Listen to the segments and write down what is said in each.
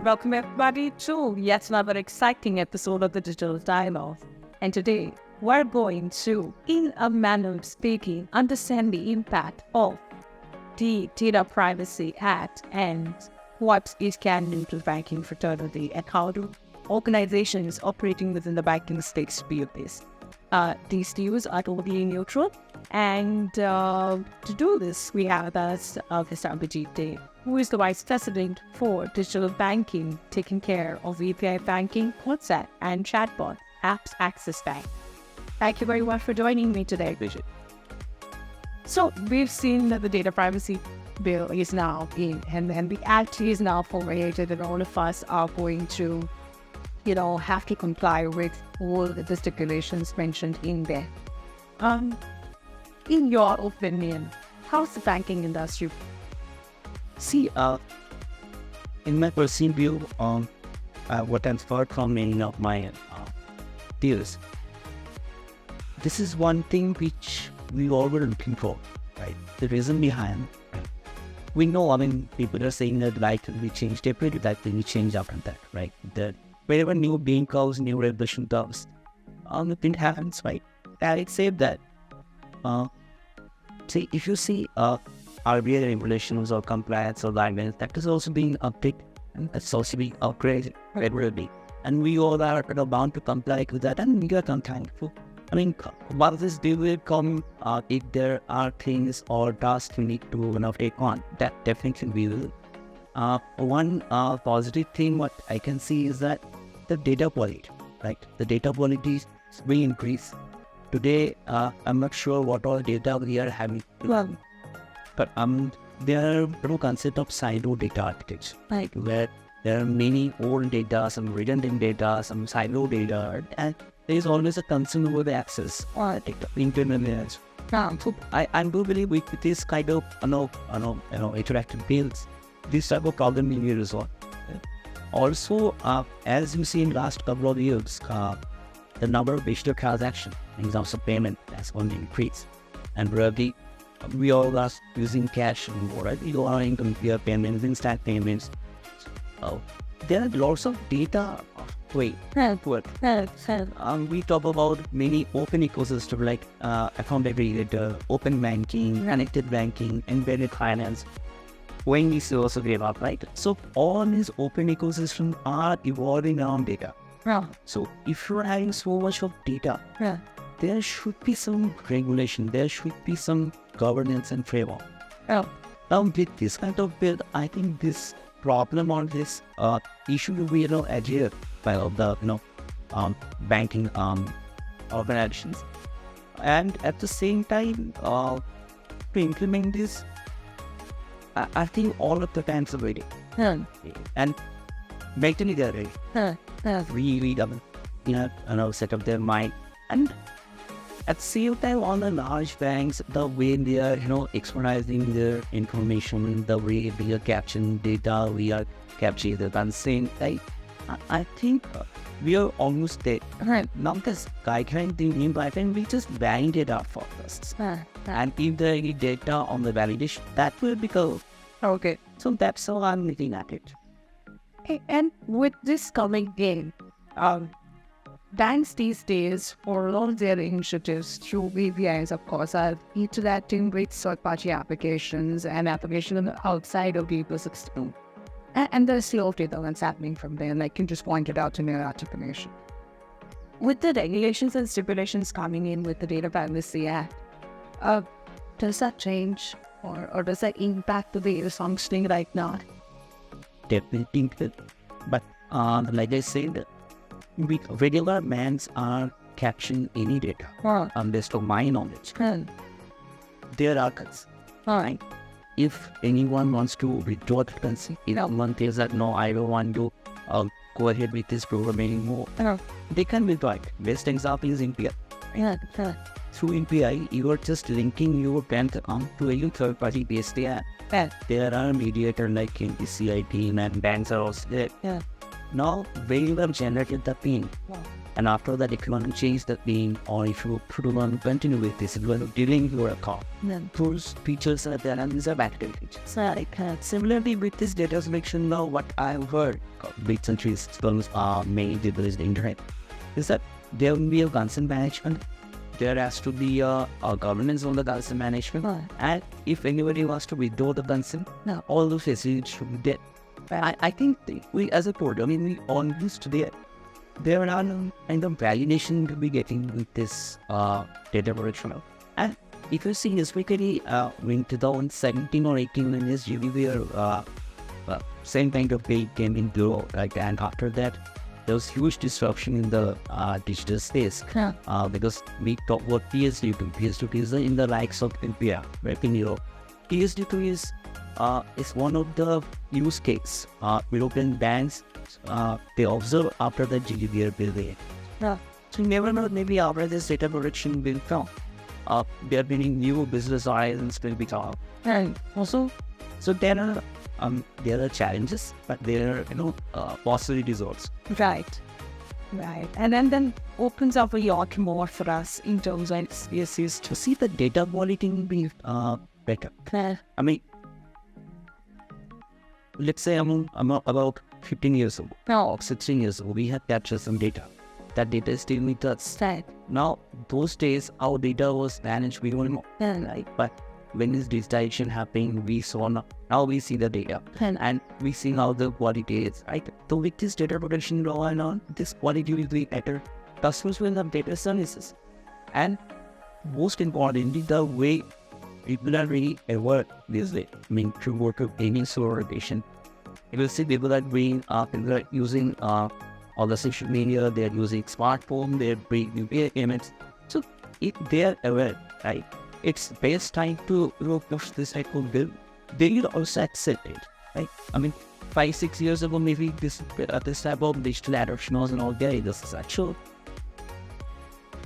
welcome everybody to yet another exciting episode of the Digital Dialogue. And today, we're going to, in a manner of speaking, understand the impact of the Data Privacy Act and what it can do to the banking fraternity and how do organizations operating within the banking space view this. These views are totally neutral, and to do this, we have us Mr. Abhijit Dey, who is the Vice President for Digital Banking, taking care of API banking, WhatsApp, and chatbot apps Access Bank. Thank you very much for joining me today, Abhijit. So we've seen that the data privacy bill is now in, and the act is now formulated, and all of us are going to have to comply with all the stipulations mentioned in there. In your opinion, how's the banking industry? See, in my personal view, what I've heard from many of my peers, this is one thing which we all were looking for, right? The reason behind, we know, people are saying that we changed everything, we change after that, right? That wherever new being comes, new regulation comes, it happens, right? I say that, if you see RBI regulations or compliance or guidelines, that is also being updated and it's also being upgraded regularly. And we all are bound to comply with that, and we are complying. Once this bill will come, if there are things or tasks we need to take on, that definitely we will. One positive thing what I can see is that the data quality, right? The data quality will increase. Today, I'm not sure what all data we are having. But there are no concept of silo data architecture, right? Where there are many old data, some redundant data, some silo data, and there is always a concern over the access or data, internal layers. So I do believe with this kind of interactive bills, this type of problem will be resolved. Also, as you see in last couple of years, the number of digital transactions in terms of payment has only increased, and probably we all are using cash more, right? We are in computer payments, instant payments. There are lots of data. We talk about many open ecosystems like account aggregator, open banking, connected banking, embedded finance. When we also gave up, right? So all these open ecosystems are evolving around data. So if you're having so much of data, there should be some regulation, there should be some governance and framework. Now with this kind of build, I think this problem on this issue will be adhered by all the banking organizations, and at the same time to implement this, I think all of the times are ready and mentally they're ready. Really set up their mind, and at the same time, all the large banks, the way they are, externalizing their information, the way we are capturing data, we are capturing the consent, right? I think we are almost there. Now this guideline thing, but I think we just validate it out for us. And if there is any data on the validation, that will become okay. So that's how I'm looking at it. Hey, and with this coming in, banks these days, for a lot of their initiatives through APIs, of course, are interacting with third-party applications and applications outside of the ecosystem. And there's still data that's happening from there, like you just pointed out in your articulation. With the regulations and stipulations coming in with the Data Privacy Act, does that change or does that impact the way it's functioning right now? Definitely, but like I said, regular banks are capturing any data based on my knowledge. There are cuts. Right? If anyone wants to withdraw the currency, if someone says that no, I don't want to go ahead with this program anymore, they can withdraw it. Best example is NPI. Through NPI, you are just linking your bank account to a third-party based app. There are mediators like NPCI team and banks are also there. Now, when you have generated the PIN, And after that, if you want to change the name or if you want to continue with this, if you want to delete your account, then those features are there and these are backdated features. Similarly, with this data selection now, what I've heard recently made with the internet is that there will be a consent management. There has to be a governance on the consent management. And if anybody wants to withdraw the consent, all those facilities should be there. I think we as a board, we all used to there are kind of validation to be getting with this data protection. And if you see historically, in 2017 or 18 when this GDPR same kind of way came into and after that there was huge disruption in the digital space because we talk about PSD2. PSD2 is in the likes of India, where in Europe. PSD2 is one of the use case. European banks they observe after the GDPR bill. So you never know, maybe after this data protection will come, there are many new business horizons will become. And also, so there are challenges, but there are possibilities also. Right. And then opens up a lot more for us in terms of yes, to see the data quality will be better. Let's say I'm about 15 years ago, or 16 years ago, we had captured some data. That data is still with us. Right. Now, those days, our data was managed, we don't know. Right? But when this digitization happened, we saw now we see the data. And we see how the quality is. Right? So with this data protection law and all, this quality will be better. Customers will have better services. And most importantly, the way people are really aware this way. If you go to any store location, you will see people are people are using all the social media, they are using smartphone, they are doing UPI payments. So if they are aware, right, it's best time to push this type of bill. They will also accept it, right? 5-6 years ago, maybe this type of digital adoption was not there. This is actual.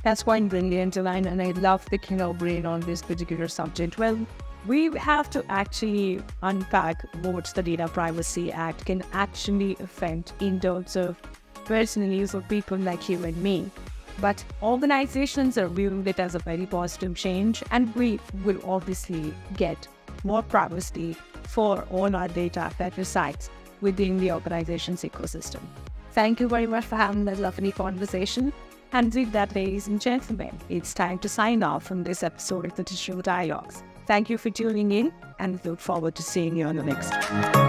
That's quite brilliant, and I love picking our brain on this particular subject. Well, we have to actually unpack what the Data Privacy Act can actually affect in terms of personal use of people like you and me. But organizations are viewing it as a very positive change, and we will obviously get more privacy for all our data that resides within the organization's ecosystem. Thank you very much for having that lovely conversation. And with that, ladies and gentlemen, it's time to sign off from this episode of the Digital Dialogues. Thank you for tuning in, and look forward to seeing you on the next one.